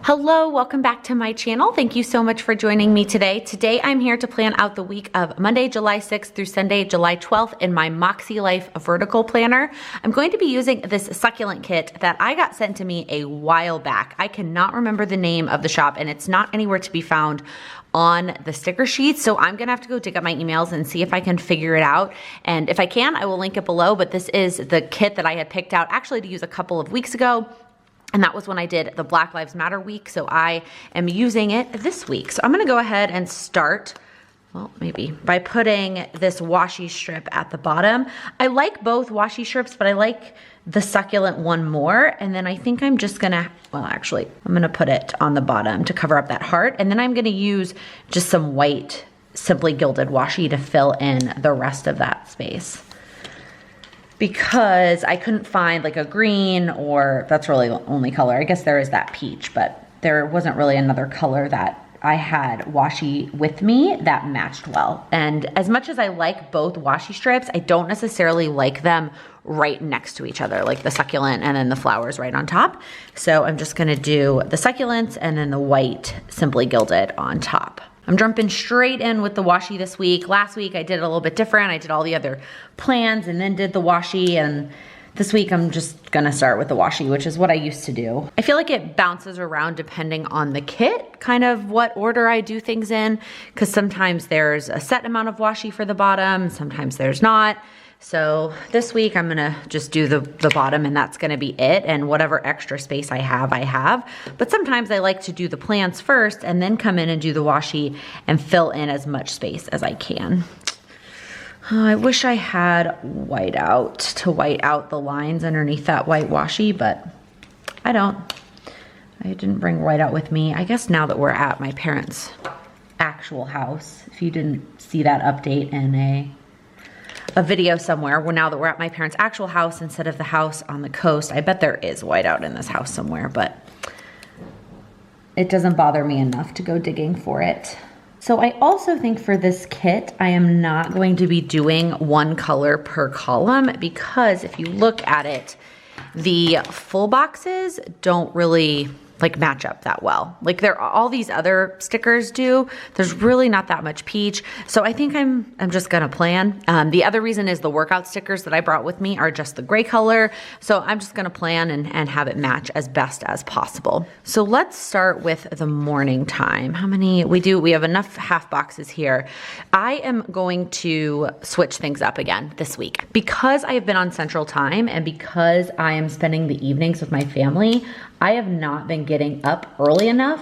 Hello, welcome back to my channel. Thank you so much for joining me today. Today I'm here to plan out the week of Monday, July 6th through Sunday, July 12th in my MakseLife Vertical Planner. I'm going to be using this succulent kit that I got sent to me a while back. I cannot remember the name of the shop and it's not anywhere to be found on the sticker sheets. So I'm gonna have to go dig up my emails and see if I can figure it out. And if I can, I will link it below, but this is the kit that I had picked out actually to use a couple of weeks ago. And that was when I did the Black Lives Matter week. So I am using it this week. So I'm gonna go ahead and start, well, maybe by putting this washi strip at the bottom. I like both washi strips, but I like the succulent one more. And then I think I'm just gonna, well, actually, I'm gonna put it on the bottom to cover up that heart. And then I'm gonna use just some white, simply gilded washi to fill in the rest of that space, because I couldn't find like a green, or that's really the only color. I guess there is that peach, but there wasn't really another color that I had washi with me that matched well. And as much as I like both washi strips, I don't necessarily like them right next to each other, like the succulent and then the flowers right on top. So I'm just gonna do the succulents and then the white simply gilded on top. I'm jumping straight in with the washi this week. Last week I did it a little bit different. I did all the other plans and then did the washi, and this week I'm just gonna start with the washi, which is what I used to do. I feel like it bounces around depending on the kit, kind of what order I do things in, because sometimes there's a set amount of washi for the bottom, sometimes there's not. So this week I'm gonna just do the bottom, and that's gonna be it, and whatever extra space I have. But sometimes I like to do the plants first and then come in and do the washi and fill in as much space as I can. I wish I had white out to white out the lines underneath that white washi, but I don't. I didn't bring white out with me. I guess now that we're at my parents' actual house, if you didn't see that update in a video somewhere, now that we're at my parents' actual house instead of the house on the coast, I bet there is whiteout in this house somewhere, but it doesn't bother me enough to go digging for it. So I also think for this kit, I am not going to be doing one color per column, because if you look at it, the full boxes don't really like match up that well. Like all these other stickers do. There's really not that much peach. So I think I'm just gonna plan. The other reason is the workout stickers that I brought with me are just the gray color. So I'm just gonna plan and have it match as best as possible. So let's start with the morning time. How many we have enough half boxes here. I am going to switch things up again this week. Because I have been on Central Time and because I am spending the evenings with my family, I have not been getting up early enough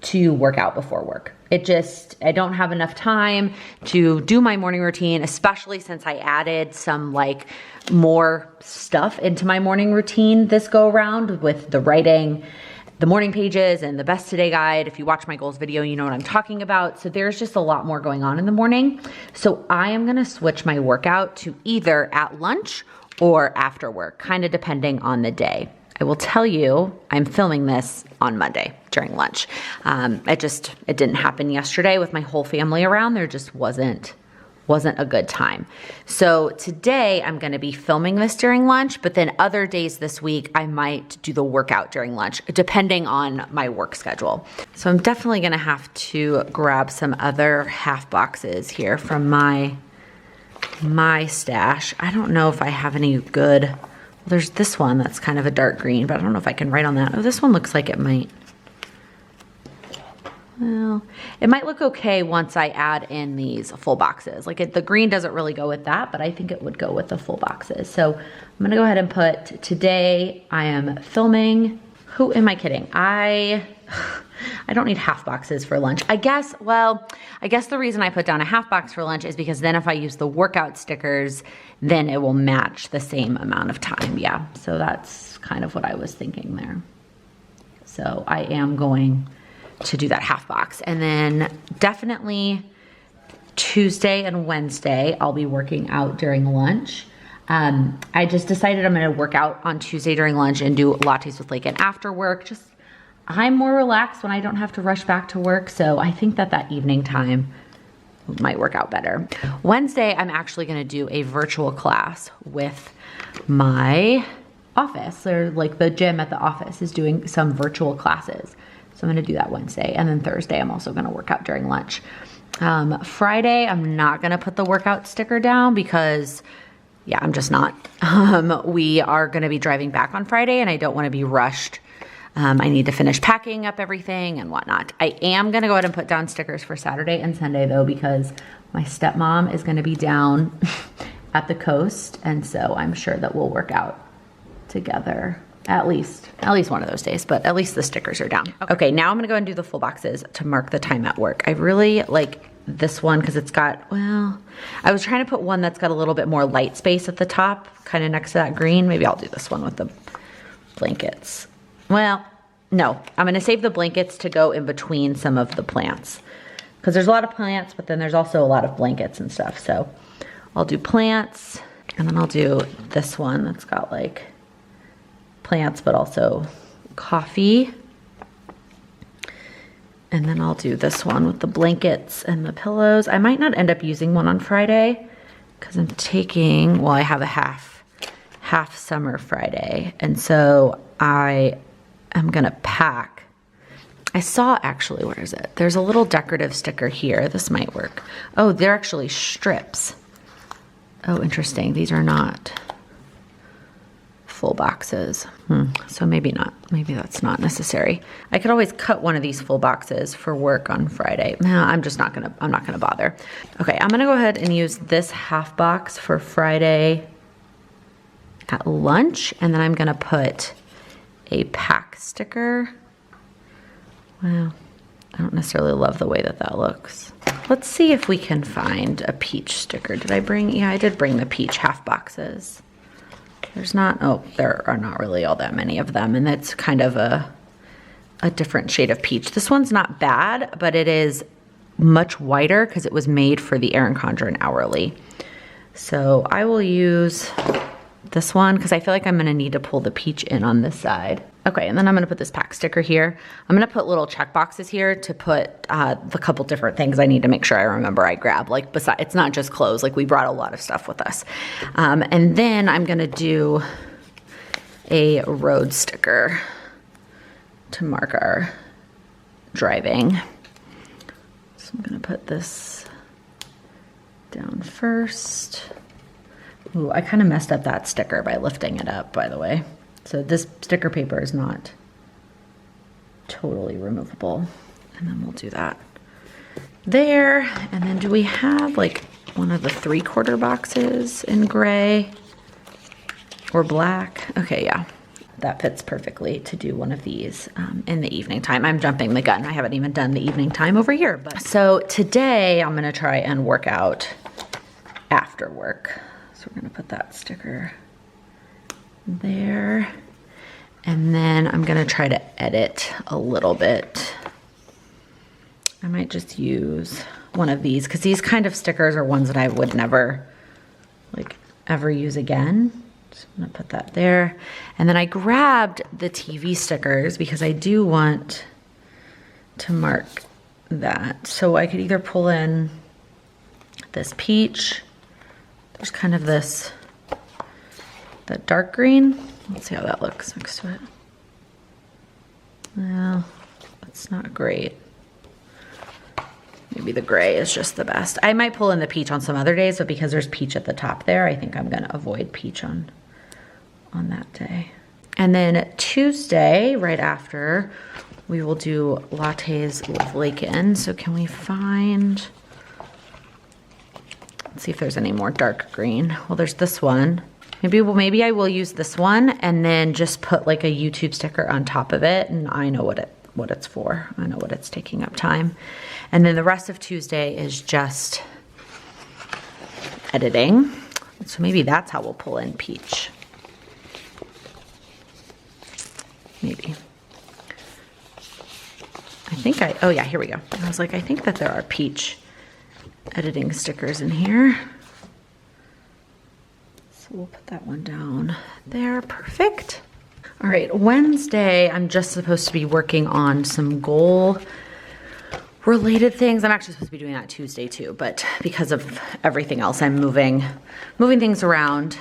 to work out before work. I don't have enough time to do my morning routine, especially since I added some like more stuff into my morning routine this go around with the writing, the morning pages, and the best today guide. If you watch my goals video, you know what I'm talking about. So there's just a lot more going on in the morning. So I am gonna switch my workout to either at lunch or after work, kind of depending on the day. I will tell you, I'm filming this on Monday during lunch. It didn't happen yesterday with my whole family around. There just wasn't a good time. So today I'm gonna be filming this during lunch, but then other days this week, I might do the workout during lunch, depending on my work schedule. So I'm definitely gonna have to grab some other half boxes here from my stash. I don't know if I have any good. There's this one that's kind of a dark green, but I don't know if I can write on that. Oh, this one looks like it might. Well, it might look okay once I add in these full boxes. Like the green doesn't really go with that, but I think it would go with the full boxes. So I'm gonna go ahead and put, today I am filming. Who am I kidding? I don't need half boxes for lunch. I guess the reason I put down a half box for lunch is because then if I use the workout stickers, then it will match the same amount of time. Yeah, so that's kind of what I was thinking there. So I am going to do that half box. And then definitely Tuesday and Wednesday, I'll be working out during lunch. I just decided I'm gonna work out on Tuesday during lunch and do lattes with Lakin after work. I'm more relaxed when I don't have to rush back to work. So I think that evening time might work out better. Wednesday, I'm actually gonna do a virtual class with my office, or like the gym at the office is doing some virtual classes. So I'm gonna do that Wednesday. And then Thursday, I'm also gonna work out during lunch. Friday, I'm not gonna put the workout sticker down because yeah, I'm just not. We are gonna be driving back on Friday and I don't wanna be rushed. I need to finish packing up everything and whatnot. I am gonna go ahead and put down stickers for Saturday and Sunday though, because my stepmom is gonna be down at the coast. And so I'm sure that we'll work out together at least one of those days, but at least the stickers are down. Okay, now I'm gonna go and do the full boxes to mark the time at work. I really like this one because it's got, well, I was trying to put one that's got a little bit more light space at the top, kind of next to that green. Maybe I'll do this one with the blankets. Well, no, I'm gonna save the blankets to go in between some of the plants because there's a lot of plants, but then there's also a lot of blankets and stuff. So I'll do plants and then I'll do this one that's got like plants, but also coffee. And then I'll do this one with the blankets and the pillows. I might not end up using one on Friday because I'm taking, well, I have a half summer Friday. And so I am gonna pack. I saw actually, where is it? There's a little decorative sticker here. This might work. Oh, they're actually strips. Oh, interesting. These are not full boxes. So maybe not. Maybe that's not necessary. I could always cut one of these full boxes for work on Friday. No, I'm not gonna bother. Okay, I'm gonna go ahead and use this half box for Friday at lunch, and then I'm gonna put a pack sticker. Wow, I don't necessarily love the way that looks. Let's see if we can find a peach sticker. Did I bring, yeah, I did bring the peach half boxes. There's not, oh, there are not really all that many of them, and that's kind of a different shade of peach. This one's not bad, but it is much whiter because it was made for the Erin Condren Hourly. So I will use this one because I feel like I'm gonna need to pull the peach in on this side. Okay, and then I'm gonna put this pack sticker here. I'm gonna put little check boxes here to put the couple different things I need to make sure I remember I grab. Like, besides, it's not just clothes, like we brought a lot of stuff with us. And then I'm gonna do a road sticker to mark our driving. So I'm gonna put this down first. Ooh, I kind of messed up that sticker by lifting it up, by the way. So this sticker paper is not totally removable. And then we'll do that there. And then do we have like one of the 3/4 boxes in gray or black? Okay, yeah, that fits perfectly to do one of these in the evening time. I'm jumping the gun. I haven't even done the evening time over here. But so today I'm gonna try and work out after work. So we're gonna put that sticker there. And then I'm gonna try to edit a little bit. I might just use one of these because these kind of stickers are ones that I would never like ever use again. So I'm gonna put that there. And then I grabbed the TV stickers because I do want to mark that. So I could either pull in this peach. There's kind of this, that dark green. Let's see how that looks next to it. Well, it's not great. Maybe the gray is just the best. I might pull in the peach on some other days, but because there's peach at the top there, I think I'm gonna avoid peach on that day. And then Tuesday, right after, we will do lattes with lichen. So can we find, let's see if there's any more dark green. Well, there's this one. Maybe I will use this one and then just put like a YouTube sticker on top of it, and I know what it's for. I know what it's taking up time. And then the rest of Tuesday is just editing. So maybe that's how we'll pull in peach. Maybe. I think oh yeah, here we go. I was like, I think that there are peach editing stickers in here. We'll put that one down there. Perfect. All right, Wednesday, I'm just supposed to be working on some goal related things. I'm actually supposed to be doing that Tuesday too, but because of everything else, I'm moving things around.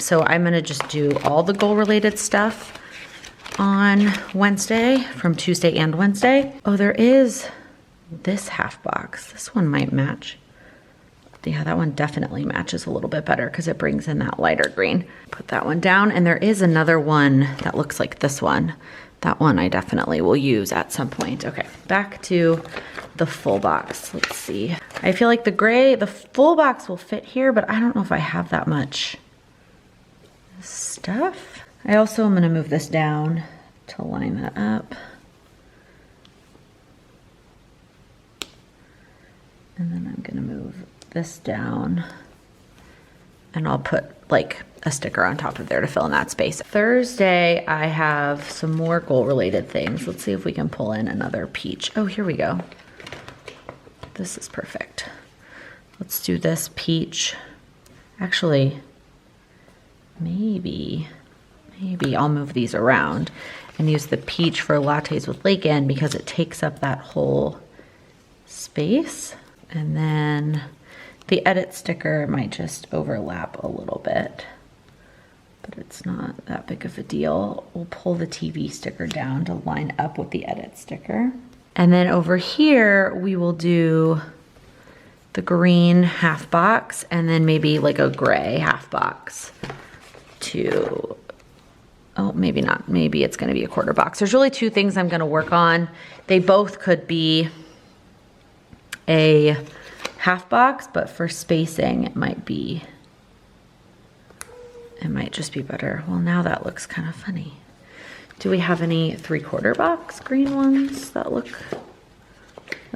So I'm gonna just do all the goal related stuff on Wednesday from Tuesday and Wednesday. Oh, there is this half box. This one might match. Yeah, that one definitely matches a little bit better because it brings in that lighter green. Put that one down, and there is another one that looks like this one. That one I definitely will use at some point. Okay, back to the full box. Let's see. I feel like the full box will fit here, but I don't know if I have that much stuff. I also am gonna move this down to line that up. And then I'm gonna move this down, and I'll put like a sticker on top of there to fill in that space. Thursday, I have some more goal related things. Let's see if we can pull in another peach. Oh, here we go. This is perfect. Let's do this peach. Actually, maybe I'll move these around and use the peach for lattes with Lakin because it takes up that whole space. And then the edit sticker might just overlap a little bit, but it's not that big of a deal. We'll pull the TV sticker down to line up with the edit sticker. And then over here, we will do the green half box and then maybe like a gray half box to, oh, maybe not. Maybe it's gonna be a quarter box. There's really two things I'm gonna work on. They both could be a half box, but for spacing, it might just be better. Well, now that looks kind of funny. Do we have any 3/4 box green ones that look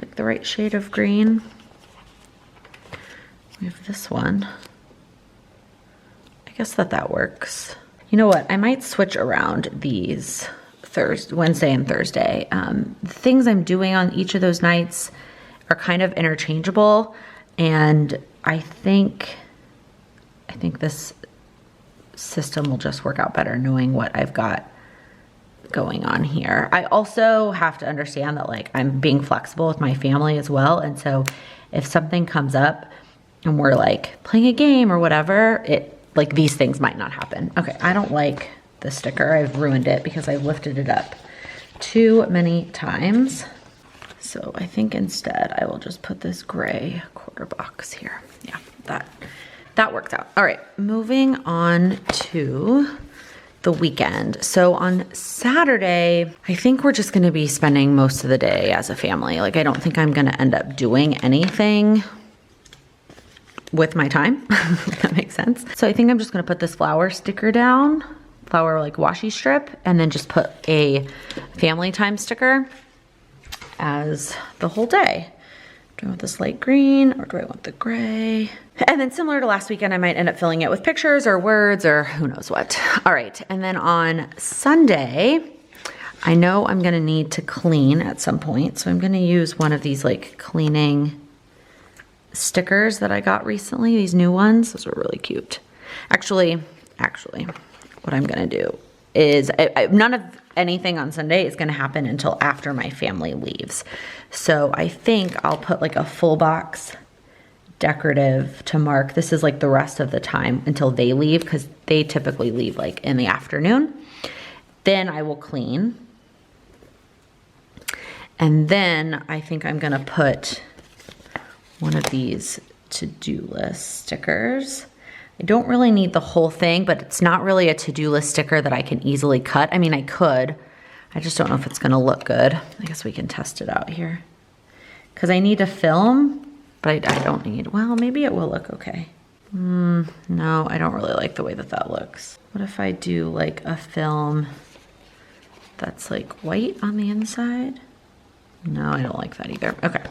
like the right shade of green? We have this one. I guess that works. You know what? I might switch around these Wednesday and Thursday. The things I'm doing on each of those nights are kind of interchangeable, and I think this system will just work out better knowing what I've got going on here. I also have to understand that like I'm being flexible with my family as well, and so if something comes up and we're like playing a game or whatever, like these things might not happen. Okay, I don't like the sticker. I've ruined it because I lifted it up too many times. So I think instead I will just put this gray quarter box here. Yeah, that worked out. All right, moving on to the weekend. So on Saturday, I think we're just gonna be spending most of the day as a family. Like I don't think I'm gonna end up doing anything with my time, if that makes sense. So I think I'm just gonna put this flower sticker down, flower like washi strip, and then just put a family time sticker as the whole day. Do I want this light green or do I want the gray? And then similar to last weekend, I might end up filling it with pictures or words or who knows what. All right, and then on Sunday, I know I'm gonna need to clean at some point, so I'm gonna use one of these like cleaning stickers that I got recently, these new ones. Those are really cute. Actually, what I'm gonna do is none of anything on Sunday is gonna happen until after my family leaves. So I think I'll put like a full box decorative to mark. This is like the rest of the time until they leave, because they typically leave like in the afternoon. Then I will clean. And then I think I'm gonna put one of these to-do list stickers. I don't really need the whole thing, but it's not really a to-do list sticker that I can easily cut. I mean, I could. I just don't know if it's gonna look good. I guess we can test it out here. Because I need to film, but I don't need, well, maybe it will look okay. No, I don't really like the way that looks. What if I do like a film that's like white on the inside? No, I don't like that either. Okay.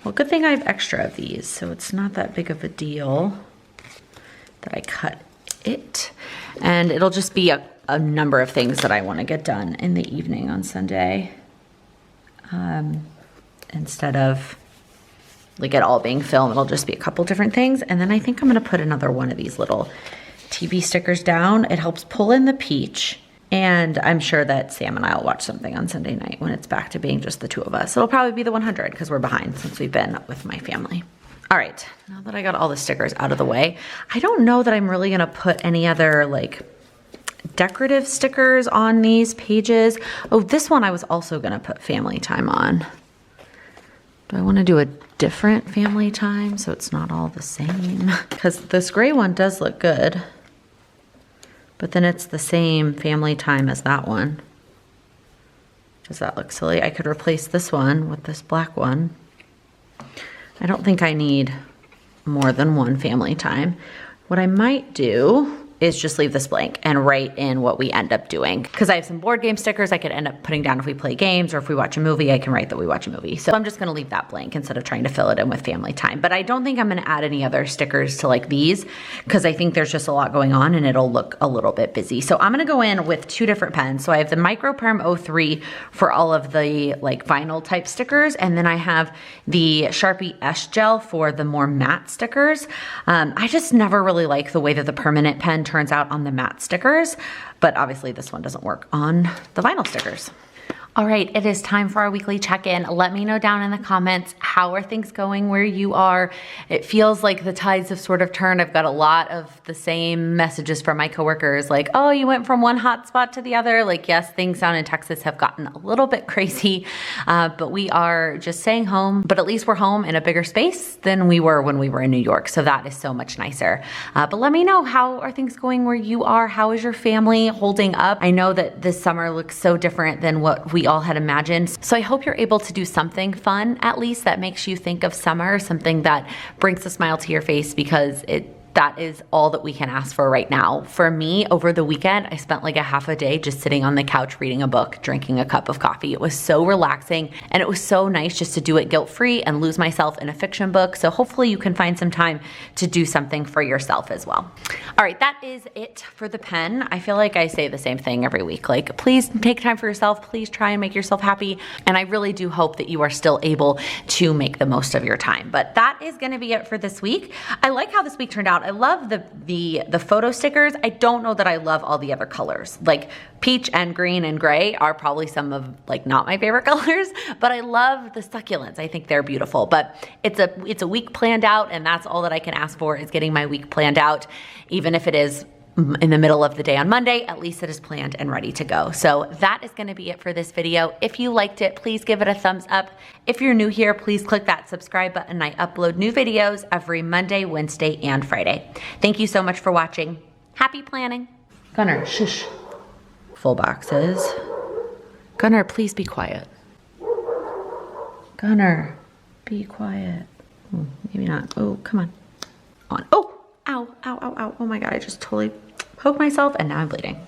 Well, good thing I have extra of these, so it's not that big of a deal that I cut it. And it'll just be a number of things that I want to get done in the evening on Sunday. Instead of like it all being film, it'll just be a couple different things. And then I think I'm gonna put another one of these little TV stickers down. It helps pull in the peach. And I'm sure that Sam and I will watch something on Sunday night when it's back to being just the two of us. It'll probably be the 100 because we're behind since we've been with my family. All right, now that I got all the stickers out of the way, I don't know that I'm really gonna put any other like decorative stickers on these pages. Oh, this one I was also gonna put family time on. Do I wanna do a different family time so it's not all the same? Because this gray one does look good, but then it's the same family time as that one. Does that look silly? I could replace this one with this black one. I don't think I need more than one family time. What I might do is just leave this blank and write in what we end up doing. Because I have some board game stickers I could end up putting down if we play games, or if we watch a movie, I can write that we watch a movie. So I'm just gonna leave that blank instead of trying to fill it in with family time. But I don't think I'm gonna add any other stickers to like these, because I think there's just a lot going on and it'll look a little bit busy. So I'm gonna go in with 2 different pens. So I have the Micro Perm 03 for all of the like vinyl type stickers, and then I have the Sharpie S Gel for the more matte stickers. I just never really like the way that the permanent pen turns out on the matte stickers, but obviously this one doesn't work on the vinyl stickers. All right, it is time for our weekly check-in. Let me know down in the comments, how are things going where you are? It feels like the tides have sort of turned. I've got a lot of the same messages from my coworkers, like, oh, you went from one hot spot to the other. Like, yes, things down in Texas have gotten a little bit crazy, but we are just staying home, but at least we're home in a bigger space than we were when we were in New York. So that is so much nicer. But let me know, how are things going where you are? How is your family holding up? I know that this summer looks so different than what we all had imagined. So I hope you're able to do something fun, at least, that makes you think of summer, something that brings a smile to your face, because that is all that we can ask for right now. For me, over the weekend, I spent like a half a day just sitting on the couch reading a book, drinking a cup of coffee. It was so relaxing, and it was so nice just to do it guilt-free and lose myself in a fiction book. So hopefully you can find some time to do something for yourself as well. All right, that is it for the pen. I feel like I say the same thing every week. Like, please take time for yourself. Please try and make yourself happy. And I really do hope that you are still able to make the most of your time. But that is gonna be it for this week. I like how this week turned out. I love the photo stickers. I don't know that I love all the other colors. Like peach and green and gray are probably some of like not my favorite colors, but I love the succulents. I think they're beautiful. But it's a week planned out, and that's all that I can ask for, is getting my week planned out. Even if it is in the middle of the day on Monday, at least it is planned and ready to go. So that is gonna be it for this video. If you liked it, please give it a thumbs up. If you're new here, please click that subscribe button. I upload new videos every Monday, Wednesday, and Friday. Thank you so much for watching. Happy planning. Gunnar, shush. Full boxes. Gunnar, please be quiet. Gunnar, be quiet. Maybe not. Oh, come on. On. Oh, ow, ow, ow, ow. Oh my God, I just totally poked myself and now I'm bleeding.